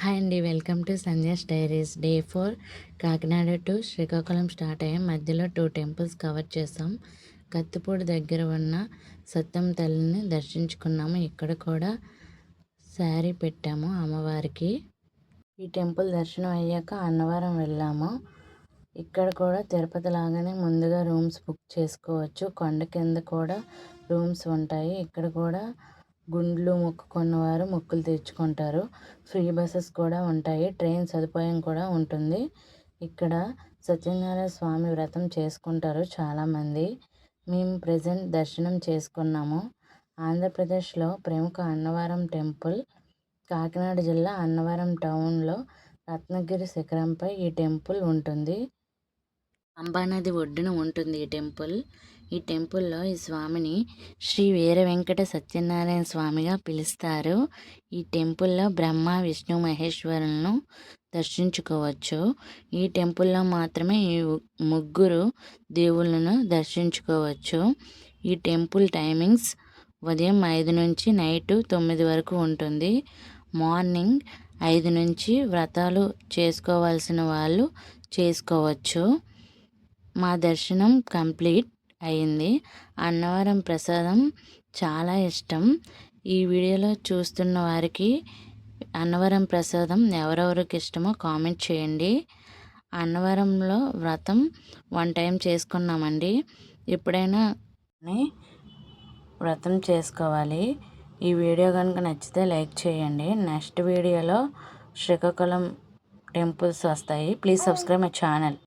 Hi అండి, welcome to Sandhya's diaries. Day 4 Kakinada to Srikakulam start అయ్యాం. మధ్యలో 2 టెంపుల్స్ కవర్ చేసాం. కత్తిపూడి దగ్గర ఉన్న సత్యం తల్లిని దర్శించుకున్నాము. ఇక్కడ కూడా శారీ పెట్టాము అమ్మవారికి. ఈ టెంపుల్ దర్శనం అయ్యాక అన్నవరం వెళ్ళాము. ఇక్కడ కూడా తిరుపతి లాగానే ముందుగా రూమ్స్ బుక్ చేసుకోవచ్చు. కొండ కింద కూడా రూమ్స్ ఉంటాయి. ఇక్కడ కూడా గుండ్లు మొక్కుకున్నవారు మొక్కులు తెచ్చుకుంటారు. ఫ్రీ బస్సెస్ కూడా ఉంటాయి. ట్రైన్ సదుపాయం కూడా ఉంటుంది. ఇక్కడ సత్యనారాయణ స్వామి వ్రతం చేసుకుంటారు చాలామంది. మేము ప్రజెంట్ దర్శనం చేసుకున్నాము. ఆంధ్రప్రదేశ్లో ప్రముఖ అన్నవరం టెంపుల్ కాకినాడ జిల్లా అన్నవరం టౌన్లో రత్నగిరి శిఖరంపై ఈ టెంపుల్ ఉంటుంది. పంబానది ఒడ్డున ఉంటుంది ఈ టెంపుల్. ఈ టెంపుల్లో ఈ స్వామిని శ్రీ వీర వెంకట సత్యనారాయణ స్వామిగా పిలుస్తారు. ఈ టెంపుల్లో బ్రహ్మ విష్ణు మహేశ్వరులను దర్శించుకోవచ్చు. ఈ టెంపుల్లో మాత్రమే ఈ ముగ్గురు దేవుళ్ళను దర్శించుకోవచ్చు. ఈ టెంపుల్ టైమింగ్స్ ఉదయం 5 నుంచి నైట్ 9 వరకు ఉంటుంది. మార్నింగ్ 5 నుంచి వ్రతాలు చేసుకోవాల్సిన వాళ్ళు చేసుకోవచ్చు. మా దర్శనం కంప్లీట్ అయింది. అన్నవరం ప్రసాదం చాలా ఇష్టం. ఈ వీడియోలో చూస్తున్న వారికి అన్నవరం ప్రసాదం ఎవరెవరికి ఇష్టమో కామెంట్ చేయండి. అన్నవరంలో వ్రతం 1 టైం చేసుకున్నామండి. ఎప్పుడైనా వ్రతం చేసుకోవాలి. ఈ వీడియో కనుక నచ్చితే లైక్ చేయండి. నెక్స్ట్ వీడియోలో శ్రీకాకుళం టెంపుల్స్ వస్తాయి. Please subscribe my channel.